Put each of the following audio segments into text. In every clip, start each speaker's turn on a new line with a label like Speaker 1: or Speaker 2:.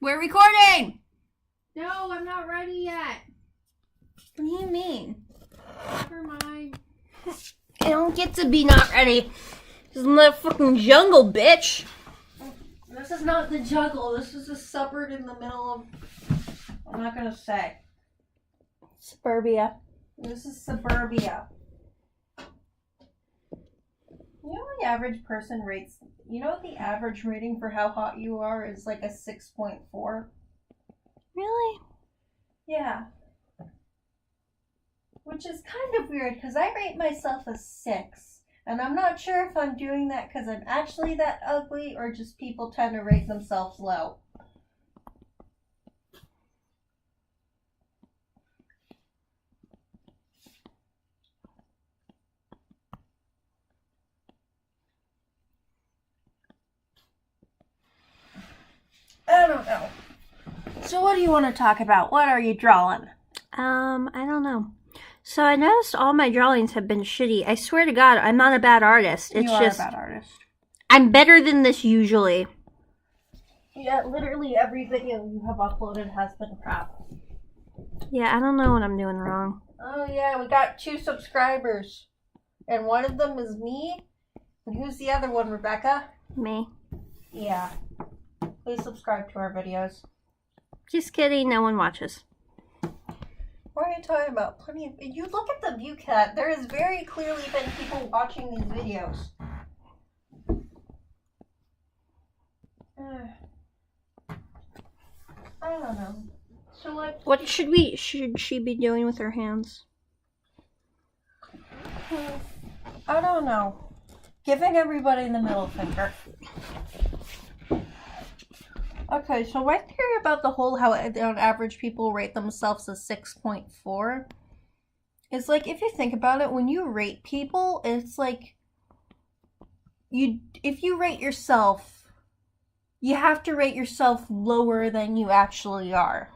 Speaker 1: We're recording!
Speaker 2: No, I'm not ready yet.
Speaker 1: What do you mean?
Speaker 2: Never mind.
Speaker 1: I don't get to be not ready. This is not fucking jungle, bitch.
Speaker 2: This is not the jungle. This is a suburb in the middle of... I'm not gonna say.
Speaker 1: Suburbia.
Speaker 2: This is suburbia. You know what the average person rates? You know what the average rating for how hot you are is like a 6.4?
Speaker 1: Really?
Speaker 2: Yeah. Which is kind of weird because I rate myself a 6. And I'm not sure if I'm doing that because I'm actually that ugly or just people tend to rate themselves low. I don't know. So what do you want to talk about? What are you drawing?
Speaker 1: I don't know. So I noticed all my drawings have been shitty. I swear to God, I'm not a bad artist. It's
Speaker 2: You are
Speaker 1: just
Speaker 2: a bad artist.
Speaker 1: I'm better than this usually.
Speaker 2: Yeah, literally every video you have uploaded has been crap.
Speaker 1: Yeah, I don't know what I'm doing wrong.
Speaker 2: Oh yeah, we got 2 subscribers. And one of them is me. And who's the other one, Rebecca?
Speaker 1: Me.
Speaker 2: Yeah. Please subscribe to our videos.
Speaker 1: Just kidding, no one watches.
Speaker 2: What are you talking about? Plenty of... You look at the view cut. There has very clearly been people watching these videos. I don't know. So like...
Speaker 1: What should she be doing with her hands?
Speaker 2: I don't know. Giving everybody the middle finger. Okay, so my theory about the whole how on average people rate themselves a 6.4 is like, if you think about it, when you rate people, it's like if you rate yourself, you have to rate yourself lower than you actually are.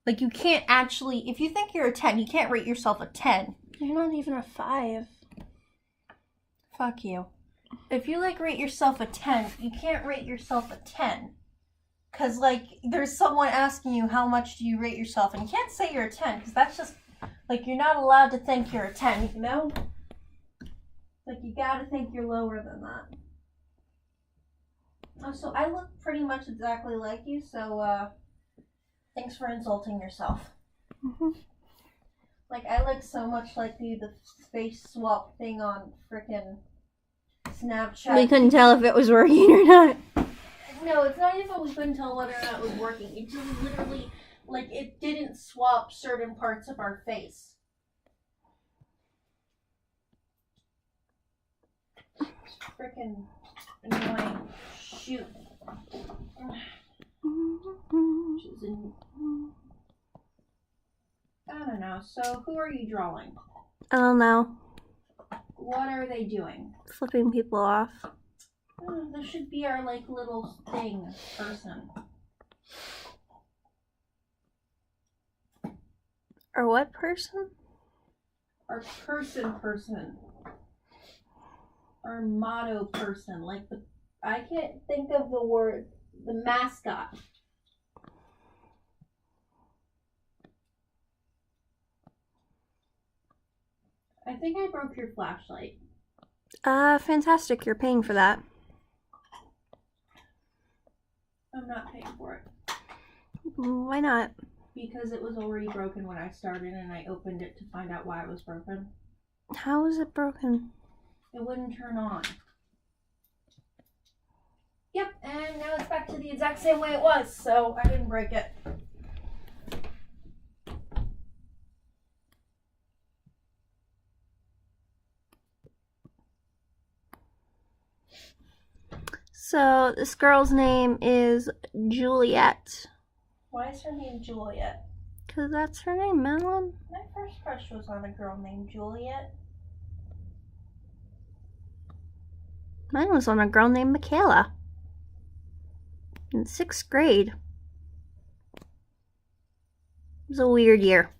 Speaker 2: Like, you can't actually, if you think you're a 10, you can't rate yourself a 10.
Speaker 1: You're not even a 5.
Speaker 2: Fuck you. If you, like, rate yourself a 10, you can't rate yourself a 10. Because, like, there's someone asking you how much do you rate yourself, and you can't say you're a 10, because that's just, like, you're not allowed to think you're a 10, you know? Like, you gotta think you're lower than that. Oh, so I look pretty much exactly like you, so, thanks for insulting yourself.
Speaker 1: Mm-hmm.
Speaker 2: Like, I look so much like you, the face swap thing on frickin' Snapchat.
Speaker 1: We couldn't tell if it was working or not.
Speaker 2: No, it's not even we couldn't tell whether or not it was working. It just literally, like, it didn't swap certain parts of our face. It's freaking annoying. Shoot. I don't know. So, who are you drawing?
Speaker 1: I don't know.
Speaker 2: What are they doing?
Speaker 1: Flipping people off.
Speaker 2: Oh, this should be our, like, little thing person.
Speaker 1: Or what person?
Speaker 2: Our person. Our motto person. Like, I can't think of the word, the mascot. I think I broke your flashlight.
Speaker 1: Fantastic. You're paying for that.
Speaker 2: I'm not paying for it.
Speaker 1: Why not?
Speaker 2: Because it was already broken when I started and I opened it to find out why it was broken.
Speaker 1: How is it broken?
Speaker 2: It wouldn't turn on. Yep, and now it's back to the exact same way it was, so I didn't break it.
Speaker 1: So, this girl's name is Juliet.
Speaker 2: Why is her name Juliet?
Speaker 1: Because that's her name, Madeline.
Speaker 2: My first crush was on a girl named Juliet.
Speaker 1: Mine was on a girl named Michaela. In 6th grade. It was a weird year.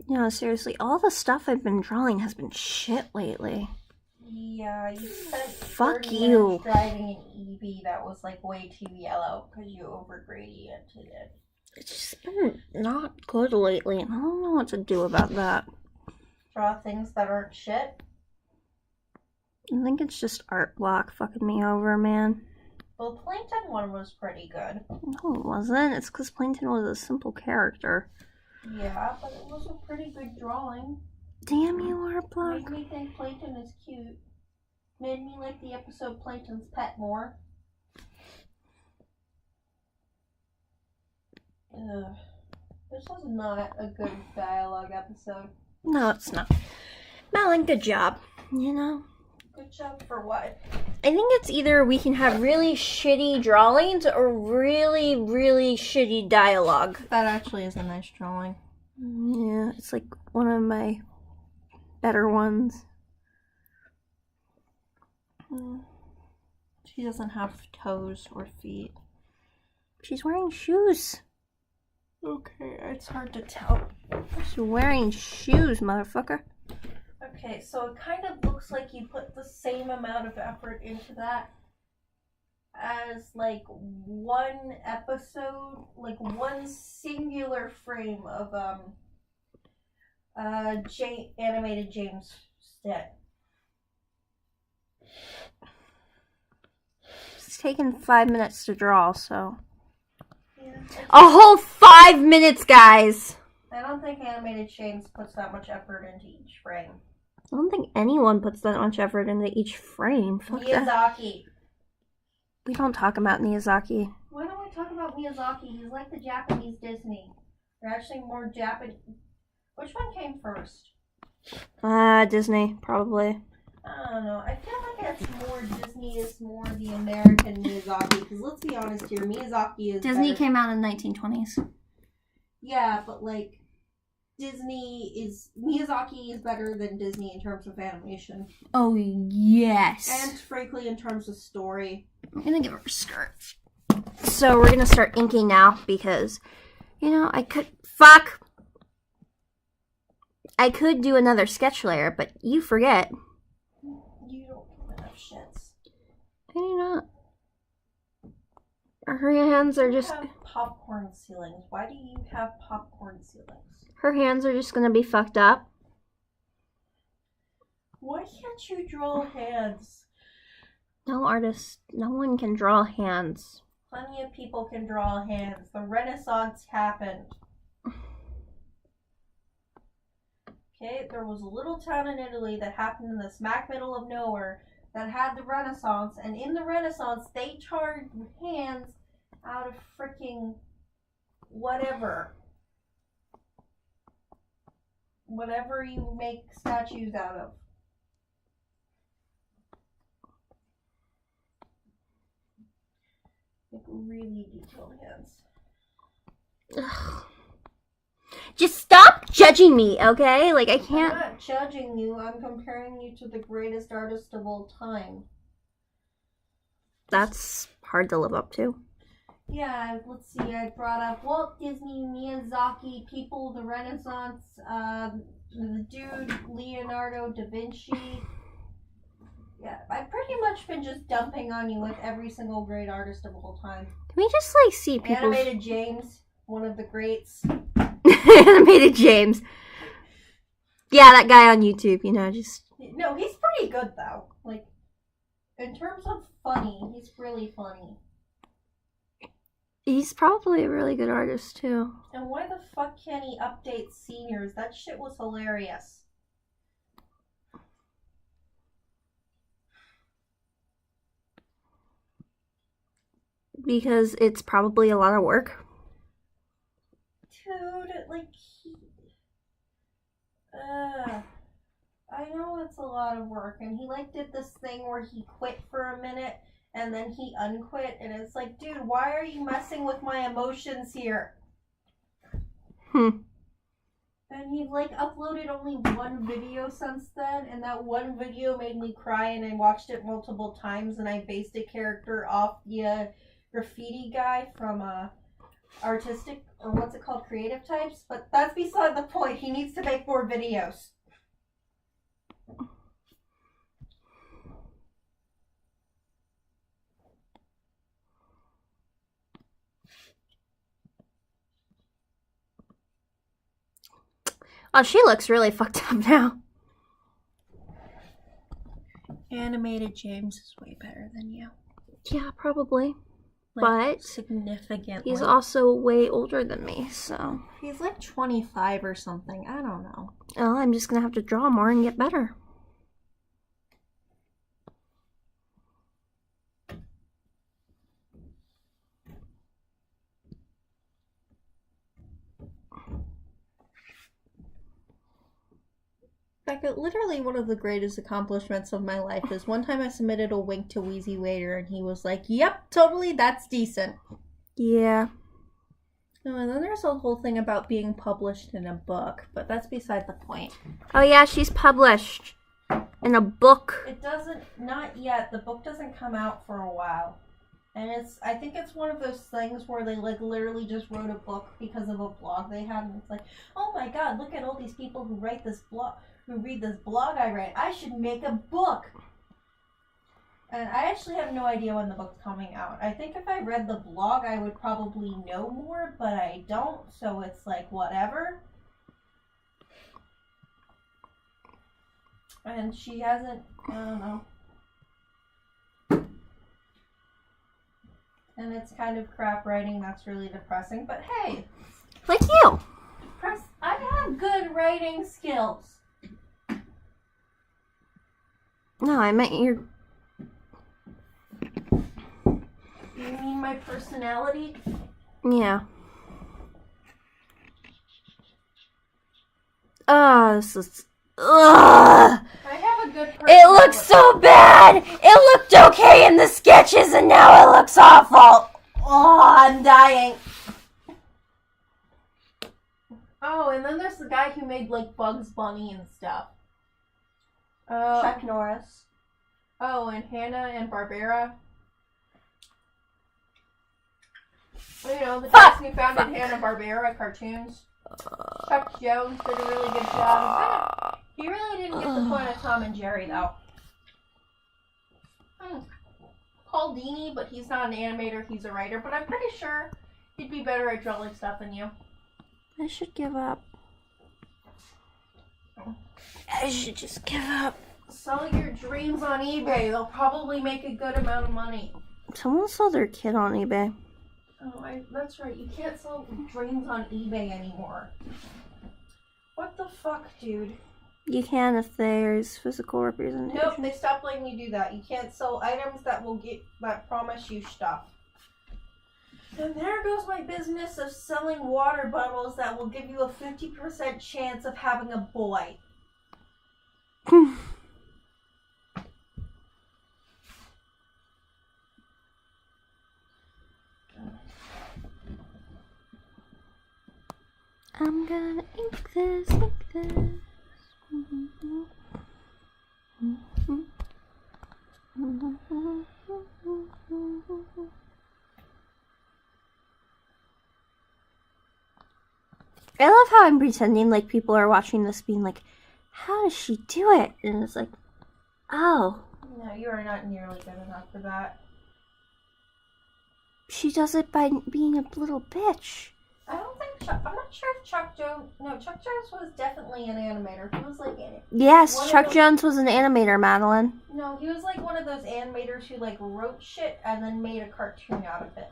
Speaker 1: No, seriously, all the stuff I've been drawing has been shit lately.
Speaker 2: Yeah, you spent
Speaker 1: Fuck
Speaker 2: 30
Speaker 1: you.
Speaker 2: minutes driving an EV that was like way too yellow because you over-gradiented it.
Speaker 1: It's just been not good lately, and I don't know what to do about that.
Speaker 2: Draw things that aren't shit.
Speaker 1: I think it's just art block fucking me over, man.
Speaker 2: Well, the Plankton one was pretty good.
Speaker 1: No, it wasn't. It's because Plankton was a simple character.
Speaker 2: Yeah, but it was a pretty good drawing.
Speaker 1: Damn you, art block.
Speaker 2: Made me think Plankton is cute. Made me like the episode Plankton's Pet more. Ugh. This was not a good dialogue episode.
Speaker 1: No, it's not. Malin, good job. You know?
Speaker 2: Good job for what?
Speaker 1: I think it's either we can have really shitty drawings or really, really shitty dialogue.
Speaker 2: That actually is a nice drawing.
Speaker 1: Yeah, it's like one of my better ones.
Speaker 2: She doesn't have toes or feet.
Speaker 1: She's wearing shoes.
Speaker 2: Okay, it's hard to tell.
Speaker 1: She's wearing shoes, motherfucker.
Speaker 2: Okay, so it kind of looks like you put the same amount of effort into that as like one episode, like one singular frame of animated James Stitt.
Speaker 1: It's taken 5 minutes to draw, so.
Speaker 2: Yeah.
Speaker 1: A whole 5 minutes, guys!
Speaker 2: I don't think animated James puts that much effort into each frame.
Speaker 1: I don't think anyone puts that much effort into each frame. Fuck that.
Speaker 2: Miyazaki.
Speaker 1: We don't talk about Miyazaki.
Speaker 2: Why don't we talk about Miyazaki? He's like the Japanese Disney. They're actually more Japanese. Which one came first?
Speaker 1: Disney, probably.
Speaker 2: I don't know. I feel like it's more Disney is more the American Miyazaki. Because let's be honest here, Miyazaki is
Speaker 1: Disney
Speaker 2: better.
Speaker 1: came out in the 1920s.
Speaker 2: Yeah, but like Miyazaki is better than Disney in terms of animation.
Speaker 1: Oh, yes.
Speaker 2: And frankly, in terms of story.
Speaker 1: I'm gonna give her a skirt. So we're gonna start inking now because, you know, I could do another sketch layer, but you forget.
Speaker 2: You don't give enough shits.
Speaker 1: I do not. Her hands are just...
Speaker 2: You have popcorn ceilings. Why do you have popcorn ceilings?
Speaker 1: Her hands are just gonna be fucked up.
Speaker 2: Why can't you draw hands?
Speaker 1: No artist, no one can draw hands.
Speaker 2: Plenty of people can draw hands. The Renaissance happened. Okay, there was a little town in Italy that happened in the smack middle of nowhere that had the Renaissance, and in the Renaissance, they carved hands out of freaking whatever. Whatever you make statues out of. Like really detailed hands.
Speaker 1: Ugh. Just stop judging me, okay? Like, I
Speaker 2: I'm
Speaker 1: can't...
Speaker 2: not judging you, I'm comparing you to the greatest artist of all time.
Speaker 1: That's hard to live up to.
Speaker 2: Yeah, let's see, I brought up Walt Disney, Miyazaki, people, the Renaissance, the dude, Leonardo da Vinci. Yeah, I've pretty much been just dumping on you with every single great artist of all time.
Speaker 1: Can we just, like, see people...
Speaker 2: Animated James, one of the greats.
Speaker 1: Animated James. Yeah, that guy on YouTube, you know, just...
Speaker 2: No, he's pretty good, though. Like, in terms of funny, he's really funny.
Speaker 1: He's probably a really good artist, too.
Speaker 2: And why the fuck can't he update seniors? That shit was hilarious.
Speaker 1: Because it's probably a lot of work.
Speaker 2: Dude, like, I know it's a lot of work, and he, like, did this thing where he quit for a minute, and then he unquit, and it's like, dude, why are you messing with my emotions here? And he, like, uploaded only one video since then, and that one video made me cry, and I watched it multiple times, and I based a character off the, graffiti guy from artistic, or what's it called, creative types, but that's beside the point. He needs to make more videos.
Speaker 1: Oh, she looks really fucked up now.
Speaker 2: Animated James is way better than you.
Speaker 1: Yeah, probably.
Speaker 2: Like,
Speaker 1: but
Speaker 2: significantly.
Speaker 1: He's also way older than me, so.
Speaker 2: He's like 25 or something. I don't know.
Speaker 1: Oh, I'm just gonna have to draw more and get better.
Speaker 2: Becca, literally one of the greatest accomplishments of my life is one time I submitted a wink to Wheezy Waiter and he was like, yep, totally, that's decent.
Speaker 1: Yeah.
Speaker 2: Oh, and then there's a whole thing about being published in a book, but that's beside the point.
Speaker 1: Oh yeah, she's published in a book.
Speaker 2: It doesn't, not yet. The book doesn't come out for a while. And I think it's one of those things where they like literally just wrote a book because of a blog they had, and it's like, oh my god, look at all these people who write this blog, who read this blog I write. I should make a book. And I actually have no idea when the book's coming out. I think if I read the blog, I would probably know more, but I don't, so it's like, whatever. And she hasn't, I don't know. And it's kind of crap writing that's really depressing, but hey.
Speaker 1: Like you.
Speaker 2: I have good writing skills.
Speaker 1: No, I meant your...
Speaker 2: You mean my personality?
Speaker 1: Yeah. Oh, this is... Ugh!
Speaker 2: I have a good personality.
Speaker 1: It looks so bad! It looked okay in the sketches and now it looks awful!
Speaker 2: Oh, I'm dying. Oh, and then there's the guy who made, like, Bugs Bunny and stuff. Chuck Norris. Oh, and Hanna-Barbera. You know, the guys who founded Hanna-Barbera cartoons. Chuck Jones did a really good job. He really didn't get the point of Tom and Jerry, though. Paul Dini, but he's not an animator, he's a writer. But I'm pretty sure he'd be better at drawing stuff than you.
Speaker 1: I should give up. I should just give up.
Speaker 2: Sell your dreams on eBay. They'll probably make a good amount of money.
Speaker 1: Someone sold their kid on eBay.
Speaker 2: Oh, that's right. You can't sell dreams on eBay anymore. What the fuck, dude?
Speaker 1: You can if there's physical representation.
Speaker 2: Nope, they stopped letting you do that. You can't sell items that promise you stuff. And there goes my business of selling water bottles that will give you a 50% chance of having a boy.
Speaker 1: I'm gonna ink this, ink this. I love how I'm pretending like people are watching this being like, how does she do it? And it's like, oh.
Speaker 2: No, you are not nearly good enough for that.
Speaker 1: She does it by being a little bitch.
Speaker 2: I don't think I'm not sure if Chuck Jones was definitely an animator. He was like
Speaker 1: yes, Chuck Jones was an animator, Madeline.
Speaker 2: No, he was like one of those animators who like wrote shit and then made a cartoon out of it.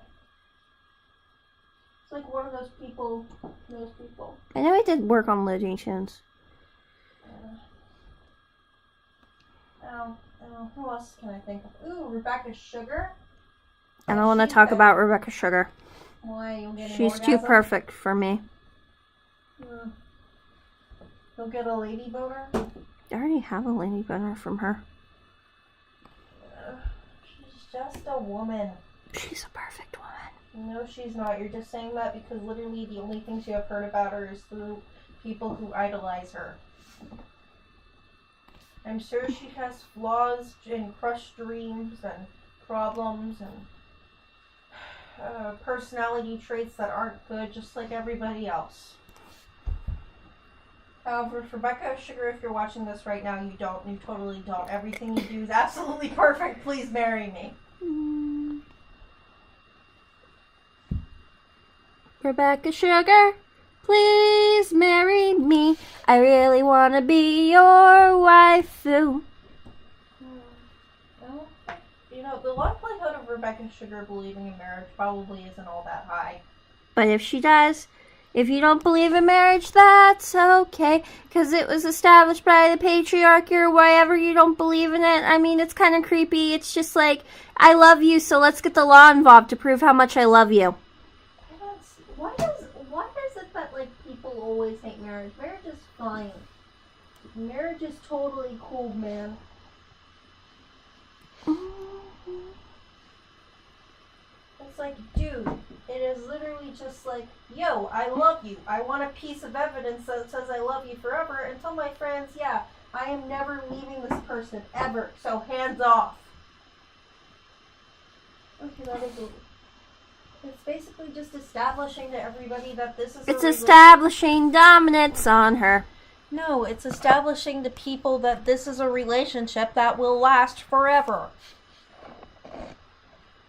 Speaker 2: It's like one of those people.
Speaker 1: I know he did work on Looney Tunes.
Speaker 2: Who else can I think of? Ooh, Rebecca Sugar.
Speaker 1: I don't want to talk about Rebecca Sugar.
Speaker 2: Why? You'll get an
Speaker 1: She's
Speaker 2: orgasm?
Speaker 1: too perfect for me.
Speaker 2: You'll get a lady boner?
Speaker 1: I already have a lady boner from her.
Speaker 2: She's just a woman.
Speaker 1: She's a perfect woman.
Speaker 2: No, she's not. You're just saying that because literally the only things you have heard about her is through people who idolize her. I'm sure she has flaws and crushed dreams and problems and personality traits that aren't good, just like everybody else. However, for Rebecca Sugar, if you're watching this right now, you don't. You totally don't. Everything you do is absolutely perfect. Please marry me.
Speaker 1: Rebecca Sugar, please marry me. I really want to be your waifu.
Speaker 2: You know, the likelihood of Rebecca Sugar believing in marriage probably isn't all that high.
Speaker 1: But if she does, if you don't believe in marriage, that's okay. Because it was established by the patriarchy or whatever. You don't believe in it. I mean, it's kind of creepy. It's just like, I love you, so let's get the law involved to prove how much I love you.
Speaker 2: Why is it that, like, people always hate marriage? Marriage is fine. Marriage is totally cool, man. It's like, dude, it is literally just like, yo, I love you. I want a piece of evidence that says I love you forever and tell my friends, yeah, I am never leaving this person, ever. So hands off. Okay, that is it. It's basically just establishing to everybody that this is
Speaker 1: It's establishing dominance on her.
Speaker 2: No, it's establishing to people that this is a relationship that will last forever.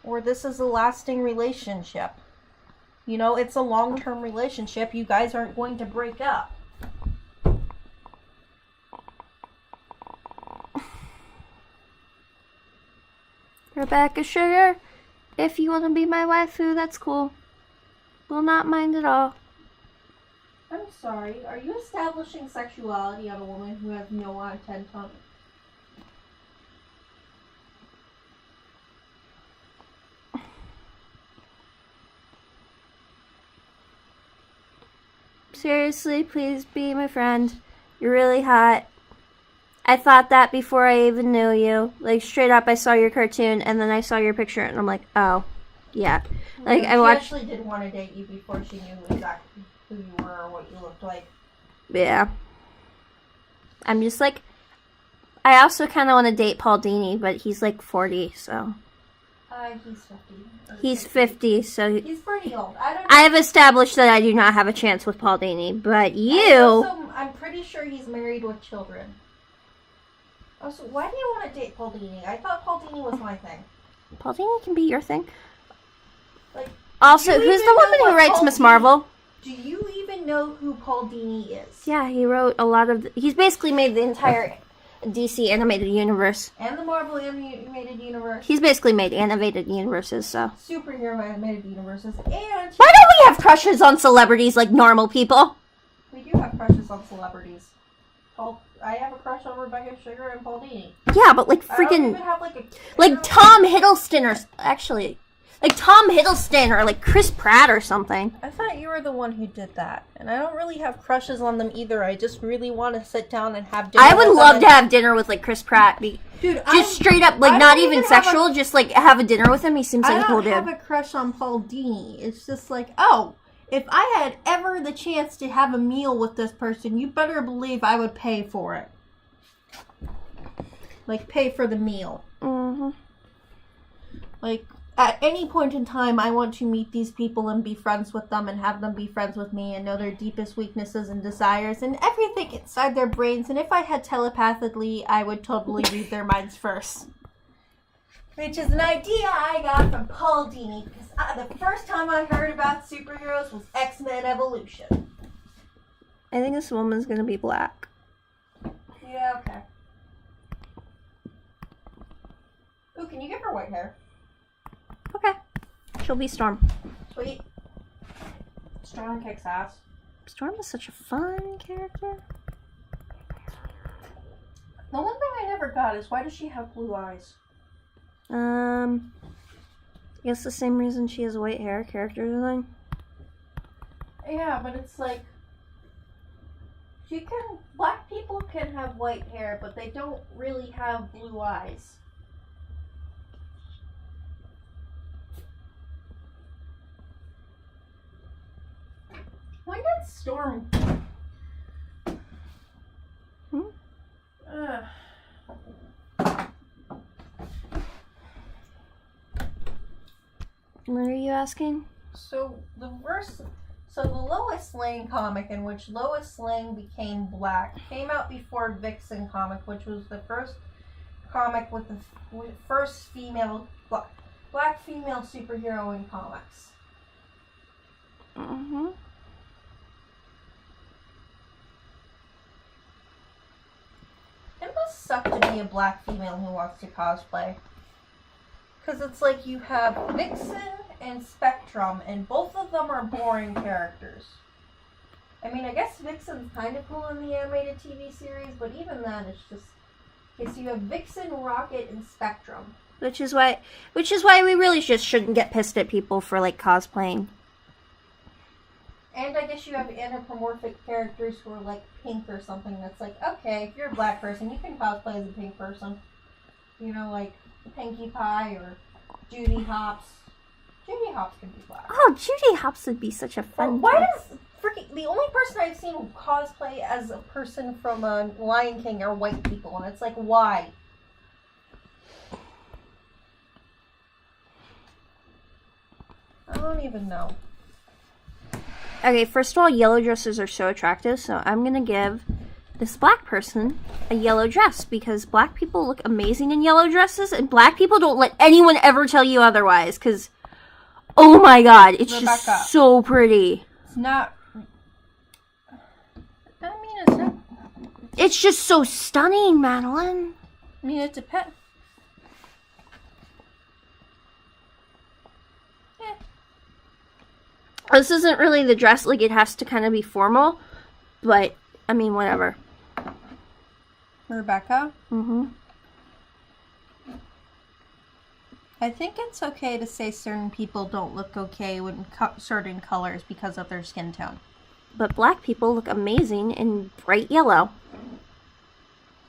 Speaker 2: Or this is a lasting relationship. You know, it's a long-term relationship. You guys aren't going to break up.
Speaker 1: Rebecca Sugar, if you want to be my waifu, that's cool. Will not mind at all.
Speaker 2: I'm sorry, are you establishing sexuality on a woman who has no intent on it?
Speaker 1: Seriously, please be my friend. You're really hot. I thought that before I even knew you. Like, straight up, I saw your cartoon, and then I saw your picture, and I'm like, oh, yeah. Like, I watched...
Speaker 2: She actually did want to date you before she knew exactly who you were or what you looked like.
Speaker 1: Yeah. I'm just like... I also kind of want to date Paul Dini, but he's like 40, so...
Speaker 2: He's 50.
Speaker 1: He's 50, so...
Speaker 2: He's pretty old. I don't know.
Speaker 1: I have established that I do not have a chance with Paul Dini, but you...
Speaker 2: I'm pretty sure he's married with children. Also, why do you want to date Paul Dini? I thought Paul Dini was my thing.
Speaker 1: Paul Dini can be your thing.
Speaker 2: Like,
Speaker 1: also, who's the woman who writes Miss Marvel?
Speaker 2: Do you even know who Paul Dini is?
Speaker 1: Yeah, he wrote a lot of... He's basically made the entire DC animated universe.
Speaker 2: And the Marvel animated universe.
Speaker 1: He's basically made animated universes, so...
Speaker 2: Superhero animated universes. And...
Speaker 1: Why don't we have crushes on celebrities like normal people?
Speaker 2: We do have crushes on celebrities. I have a crush on Rebecca Sugar and Paul Dini.
Speaker 1: Yeah, but like freaking...
Speaker 2: I don't even have
Speaker 1: like Tom Hiddleston or... Actually... Like Tom Hiddleston or like Chris Pratt or something.
Speaker 2: I thought you were the one who did that. And I don't really have crushes on them either. I just really want to sit down and have dinner.
Speaker 1: I would love to have dinner with like Chris Pratt. Dude, just straight up, like not even sexual, just like have a dinner with him. He seems like a cool dude.
Speaker 2: I don't have a crush on Paul Dini. It's just like, oh, if I had ever the chance to have a meal with this person, you better believe I would pay for it. Like, pay for the meal.
Speaker 1: Mm-hmm.
Speaker 2: Like... At any point in time, I want to meet these people and be friends with them and have them be friends with me and know their deepest weaknesses and desires and everything inside their brains. And if I had telepathically, I would totally read their minds first. Which is an idea I got from Paul Dini because the first time I heard about superheroes was X-Men Evolution.
Speaker 1: I think this woman's gonna be black.
Speaker 2: Yeah, okay. Ooh, can you give her white hair?
Speaker 1: Okay. She'll be Storm.
Speaker 2: Sweet. Storm kicks ass.
Speaker 1: Storm is such a fun character.
Speaker 2: The one thing I never got is why does she have blue eyes?
Speaker 1: I guess the same reason she has white hair, character design.
Speaker 2: Yeah, but it's like... Black people can have white hair, but they don't really have blue eyes. When did Storm...
Speaker 1: What are you asking?
Speaker 2: So the Lois Lane comic in which Lois Lane became black came out before Vixen comic, which was the first comic with the first female black female superhero in comics.
Speaker 1: Mm-hmm.
Speaker 2: It must suck to be a black female who wants to cosplay. Because it's like you have Vixen and Spectrum, and both of them are boring characters. I mean, I guess Vixen's kind of cool in the animated TV series, but even then, it's just... Okay, so you have Vixen, Rocket, and Spectrum.
Speaker 1: Which is why we really just shouldn't get pissed at people for, like, cosplaying.
Speaker 2: And I guess you have anthropomorphic characters who are like pink or something. That's like, okay, if you're a black person, you can cosplay as a pink person. You know, like Pinkie Pie or Judy Hopps. Judy Hopps can be black.
Speaker 1: Oh, Judy Hopps would be such a fun.
Speaker 2: Why does the only person I've seen cosplay as a person from Lion King are white people, and it's like, why? I don't even know.
Speaker 1: Okay, first of all, yellow dresses are so attractive, so I'm gonna give this black person a yellow dress because black people look amazing in yellow dresses, and black people don't let anyone ever tell you otherwise, because, oh my god, it's
Speaker 2: Rebecca.
Speaker 1: just so pretty.
Speaker 2: It's not... I mean, it's not...
Speaker 1: It's just so stunning, Madeline.
Speaker 2: I mean, it depends.
Speaker 1: This isn't really the dress, like, it has to kind of be formal, but, I mean, whatever.
Speaker 2: Rebecca?
Speaker 1: Mm-hmm.
Speaker 2: I think it's okay to say certain people don't look okay with certain colors because of their skin tone.
Speaker 1: But black people look amazing in bright yellow.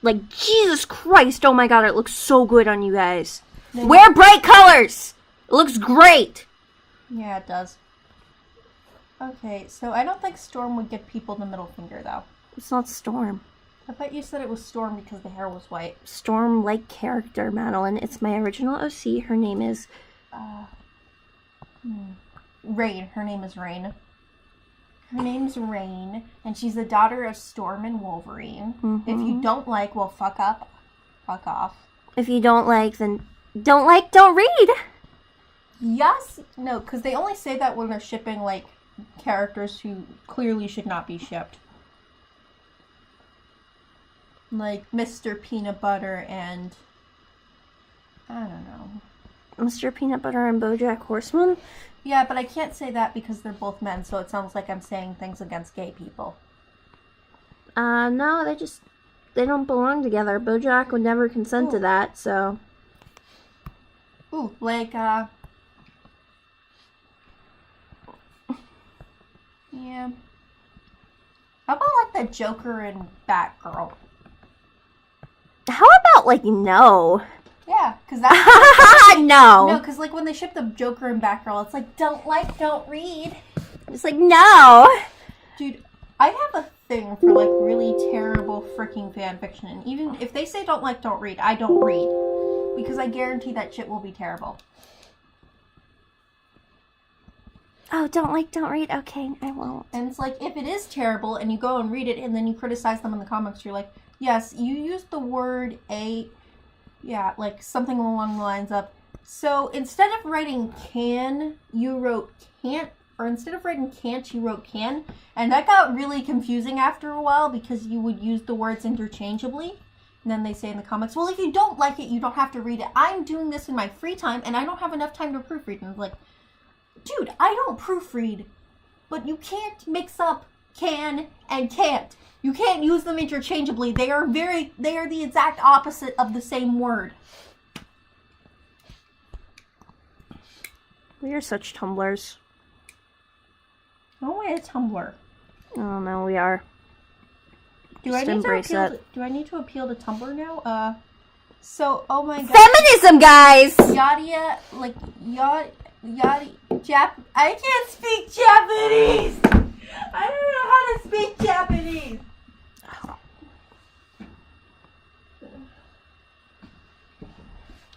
Speaker 1: Like, Jesus Christ, oh my god, it looks so good on you guys. Wear bright colors! It looks great!
Speaker 2: Yeah, it does. Okay, so I don't think Storm would give people the middle finger, though.
Speaker 1: It's not Storm.
Speaker 2: I thought you said it was Storm because the hair was white.
Speaker 1: Storm-like character, Madeline. It's my original OC. Her name is...
Speaker 2: Rain. Her name is Rain. Her name's Rain, and she's the daughter of Storm and Wolverine.
Speaker 1: Mm-hmm.
Speaker 2: If you don't like, well, fuck up. Fuck off.
Speaker 1: If you don't like, then don't read!
Speaker 2: Yes? No, because they only say that when they're shipping, like, characters who clearly should not be shipped. Like Mr. Peanut Butter and... I don't know.
Speaker 1: Mr. Peanut Butter and BoJack Horseman?
Speaker 2: Yeah, but I can't say that because they're both men, so it sounds like I'm saying things against gay people.
Speaker 1: No, they don't belong together. BoJack would never consent to that, so...
Speaker 2: Ooh, like, yeah. How about, like, the Joker and Batgirl?
Speaker 1: How about, like, no?
Speaker 2: Yeah, because that's...
Speaker 1: No!
Speaker 2: No, because, like, when they ship the Joker and Batgirl, it's like, don't read.
Speaker 1: It's like, no!
Speaker 2: Dude, I have a thing for, like, really terrible freaking fan fiction. And even if they say don't read, I don't read. Because I guarantee that shit will be terrible.
Speaker 1: Oh, don't read? Okay, I won't.
Speaker 2: And it's like, if it is terrible and you go and read it and then you criticize them in the comics, you're like, yes, you used the word like something along the lines of, so instead of writing can, you wrote can't, or instead of writing can't, you wrote can. And that got really confusing after a while because you would use the words interchangeably. And then they say in the comics, well, if you don't like it, you don't have to read it. I'm doing this in my free time and I don't have enough time to proofread. And it's like, dude, I don't proofread, but you can't mix up can and can't. You can't use them interchangeably. They are the exact opposite of the same word.
Speaker 1: We are such tumblers.
Speaker 2: Oh, I had Tumblr.
Speaker 1: Oh, no, we are.
Speaker 2: Do I need to appeal to Tumblr now? So, oh my god.
Speaker 1: Feminism, guys!
Speaker 2: I can't speak Japanese! I don't know how to speak Japanese!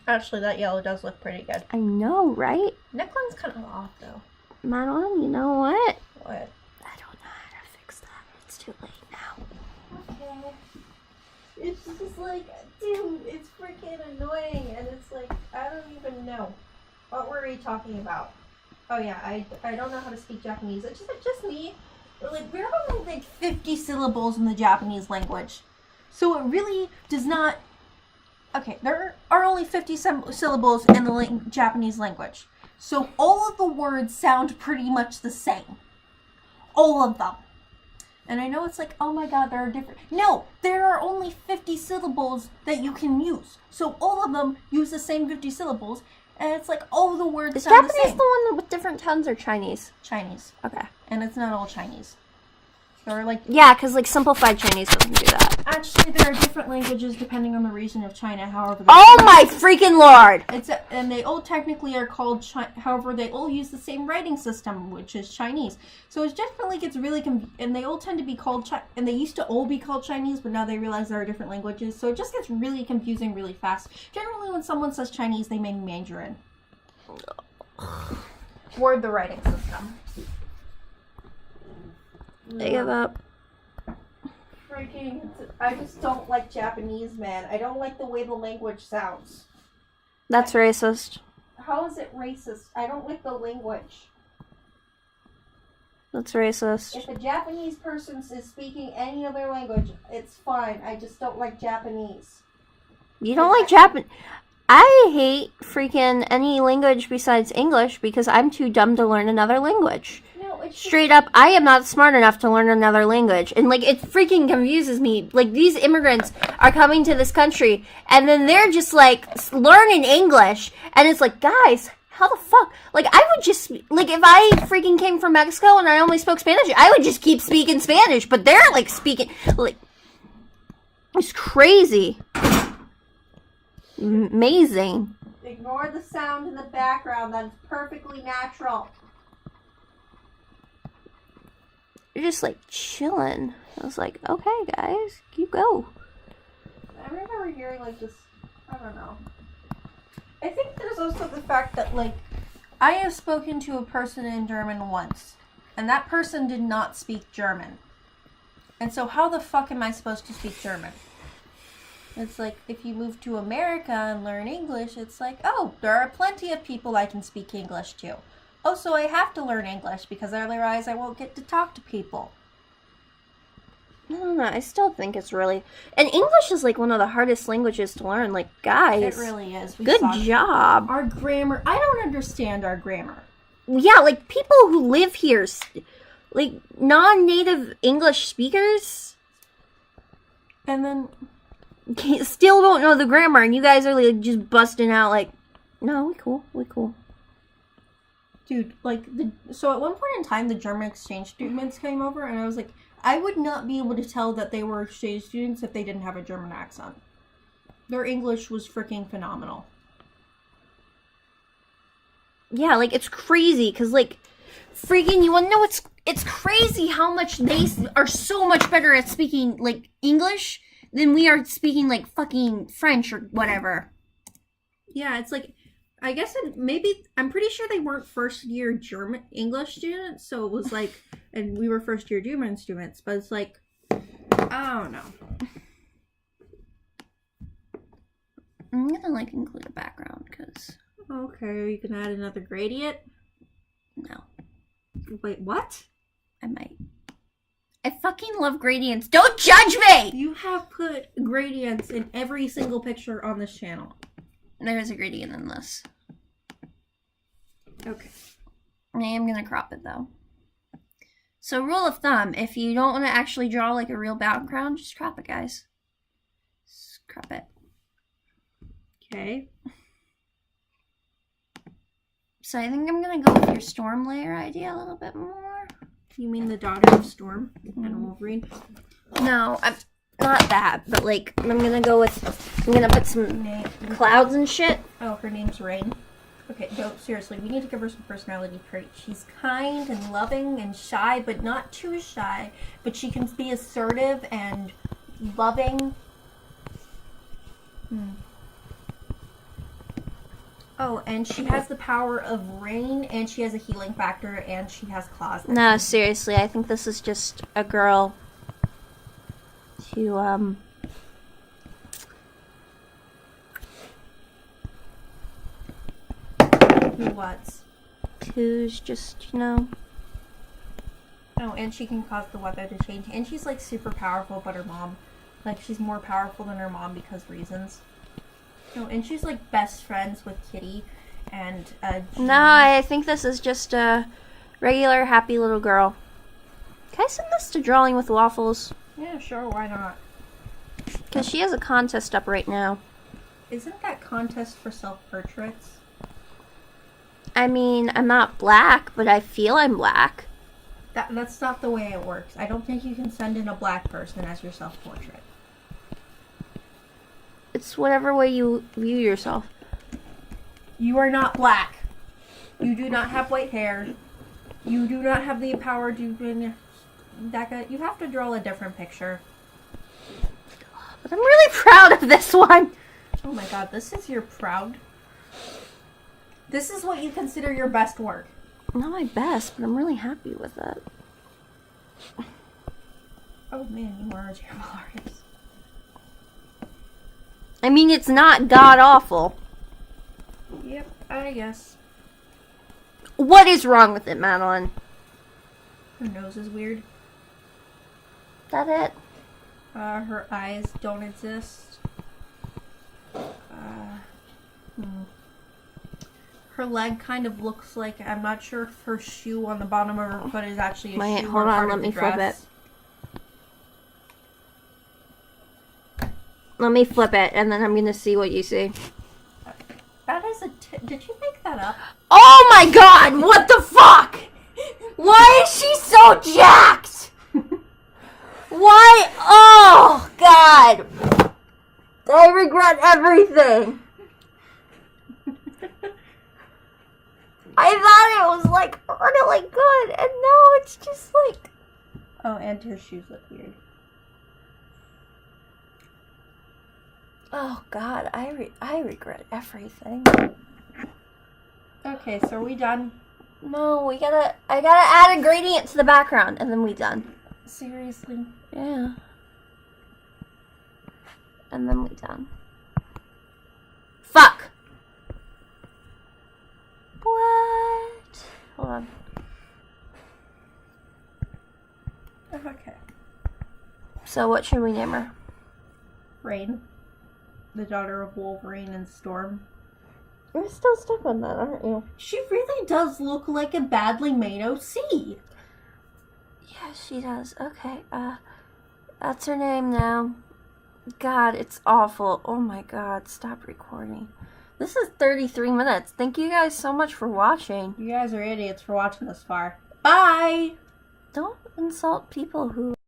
Speaker 2: Actually, that yellow does look pretty good.
Speaker 1: I know, right?
Speaker 2: Neckline's kind of off, though.
Speaker 1: Madeline, you know what?
Speaker 2: What?
Speaker 1: I don't know how to fix that. It's too late now.
Speaker 2: Okay. It's just like, dude, it's freaking annoying, and it's like, I don't even know. What were we talking about? Oh yeah, I don't know how to speak Japanese. It's just me. But like, we're only like 50 syllables in the Japanese language. So it really does not... Okay, there are only 50 syllables in the Japanese language. So all of the words sound pretty much the same. All of them. And I know it's like, oh my god, there are different... No, there are only 50 syllables that you can use. So all of them use the same 50 syllables, and it's like all the words
Speaker 1: Is
Speaker 2: sound
Speaker 1: Japanese
Speaker 2: the
Speaker 1: the
Speaker 2: same.
Speaker 1: one with different tones or Chinese?
Speaker 2: Chinese.
Speaker 1: Okay.
Speaker 2: And it's not all Chinese. There are like...
Speaker 1: Yeah, because like simplified Chinese doesn't do that.
Speaker 2: Actually, there are different languages depending on the region of China, however...
Speaker 1: Oh my freaking lord!
Speaker 2: And they all technically are called... However, they all use the same writing system, which is Chinese. So it definitely gets really... And they all tend to be called... And they used to all be called Chinese, but now they realize there are different languages. So it just gets really confusing really fast. Generally, when someone says Chinese, they mean Mandarin. Or the writing system.
Speaker 1: I give up.
Speaker 2: Freaking... I just don't like Japanese, man. I don't like the way the language sounds.
Speaker 1: That's racist.
Speaker 2: How is it racist? I don't like the language.
Speaker 1: That's racist.
Speaker 2: If a Japanese person is speaking any other language, it's fine. I just don't like Japanese.
Speaker 1: You don't like Japan? I hate freaking any language besides English because I'm too dumb to learn another language.
Speaker 2: No, it's just...
Speaker 1: Straight up, I am not smart enough to learn another language. And, like, it freaking confuses me. Like, these immigrants are coming to this country, and then they're just, like, learning English. And it's like, guys, how the fuck? Like, I would just... Like, if I freaking came from Mexico and I only spoke Spanish, I would just keep speaking Spanish. But they're, like, speaking... Like, it's crazy. Amazing.
Speaker 2: Ignore the sound in the background. That's perfectly natural.
Speaker 1: You're just like chilling. I was like, okay, guys, you go.
Speaker 2: I remember hearing like this. I don't know. I think there's also the fact that like I have spoken to a person in German once, and that person did not speak German. And so how the fuck am I supposed to speak German? It's like, if you move to America and learn English, it's like, oh, there are plenty of people I can speak English to. Oh, so I have to learn English because otherwise I won't get to talk to people.
Speaker 1: I don't know. I still think it's really... And English is like one of the hardest languages to learn. Like, guys.
Speaker 2: It really is.
Speaker 1: Good job.
Speaker 2: Our grammar. I don't understand our grammar.
Speaker 1: Yeah, like people who live here, like non-native English speakers,
Speaker 2: And then...
Speaker 1: still don't know the grammar, and you guys are like just busting out like, no, we cool.
Speaker 2: Dude, like, so at one point in time, the German exchange students came over, and I was like, I would not be able to tell that they were exchange students if they didn't have a German accent. Their English was freaking phenomenal.
Speaker 1: Yeah, like, it's crazy, because, like, freaking, you want to know it's crazy how much they are so much better at speaking, like, English than we are speaking, like, fucking French or whatever.
Speaker 2: Yeah, it's like, I guess I'm pretty sure they weren't first-year German English students, so it was like, and we were first-year German students, but it's like, I don't know.
Speaker 1: I'm gonna, like, include a background, because...
Speaker 2: Okay, are you gonna add another gradient?
Speaker 1: No.
Speaker 2: Wait, what?
Speaker 1: I might. I fucking love gradients. Don't judge me!
Speaker 2: You have put gradients in every single picture on this channel.
Speaker 1: There is a gradient in this.
Speaker 2: Okay.
Speaker 1: I am gonna crop it, though. So, rule of thumb, if you don't want to actually draw, like, a real background, just crop it, guys. Just crop it.
Speaker 2: Okay.
Speaker 1: So I think I'm gonna go with your Storm layer idea a little bit more.
Speaker 2: You mean the daughter of Storm and Wolverine?
Speaker 1: No, I'm not that, but like I'm gonna put some clouds and shit.
Speaker 2: Oh, her name's Rain. Okay, no, seriously, we need to give her some personality traits. She's kind and loving and shy, but not too shy. But she can be assertive and loving. Oh, and she has the power of rain, and she has a healing factor, and she has claws.
Speaker 1: No, seriously, I think this is just a girl to,
Speaker 2: Who what's?
Speaker 1: who's just, you know...
Speaker 2: Oh, and she can cause the weather to change. And she's, like, super powerful, but her mom... Like, she's more powerful than her mom because reasons. Oh, and she's, like, best friends with Kitty and, Jean.
Speaker 1: No, I think this is just a regular, happy little girl. Can I send this to Drawing with Waffles?
Speaker 2: Yeah, sure, why not?
Speaker 1: Because she has a contest up right now.
Speaker 2: Isn't that contest for self-portraits?
Speaker 1: I mean, I'm not black, but I feel I'm black.
Speaker 2: That's not the way it works. I don't think you can send in a black person as your self-portrait.
Speaker 1: It's whatever way you view yourself.
Speaker 2: You are not black. You do not have white hair. You do not have the power to... You have to draw a different picture.
Speaker 1: But I'm really proud of this one.
Speaker 2: Oh my god, this is your proud... This is what you consider your best work.
Speaker 1: Not my best, but I'm really happy with it.
Speaker 2: Oh man, you are a terrible artist.
Speaker 1: I mean, it's not god-awful.
Speaker 2: Yep, I guess.
Speaker 1: What is wrong with it, Madeline?
Speaker 2: Her nose is weird.
Speaker 1: That it?
Speaker 2: Her eyes don't exist. Her leg kind of looks like, I'm not sure if her shoe on the bottom of her foot is actually a
Speaker 1: Wait,
Speaker 2: shoe
Speaker 1: hold
Speaker 2: or
Speaker 1: on,
Speaker 2: part
Speaker 1: let
Speaker 2: of the
Speaker 1: me flip
Speaker 2: dress.
Speaker 1: Let me flip it, and then I'm gonna see what you see.
Speaker 2: That is did you make that up?
Speaker 1: Oh my god, what the fuck? Why is she so jacked? Why? Oh god. I regret everything. I thought it was like really good, and now it's just like...
Speaker 2: Oh, and her shoes look weird.
Speaker 1: Oh god, I regret everything.
Speaker 2: Okay, so are we done?
Speaker 1: No, I gotta add a gradient to the background, and then we done.
Speaker 2: Seriously?
Speaker 1: Yeah. And then we done. Fuck! What? Hold on.
Speaker 2: Okay.
Speaker 1: So what should we name her?
Speaker 2: Rain. The daughter of Wolverine and Storm.
Speaker 1: You're still stuck on that, aren't you?
Speaker 2: She really does look like a badly made OC.
Speaker 1: Yeah, she does. Okay, that's her name now. God, it's awful. Oh my god, stop recording. This is 33 minutes. Thank you guys so much for watching.
Speaker 2: You guys are idiots for watching this far. Bye!
Speaker 1: Don't insult people who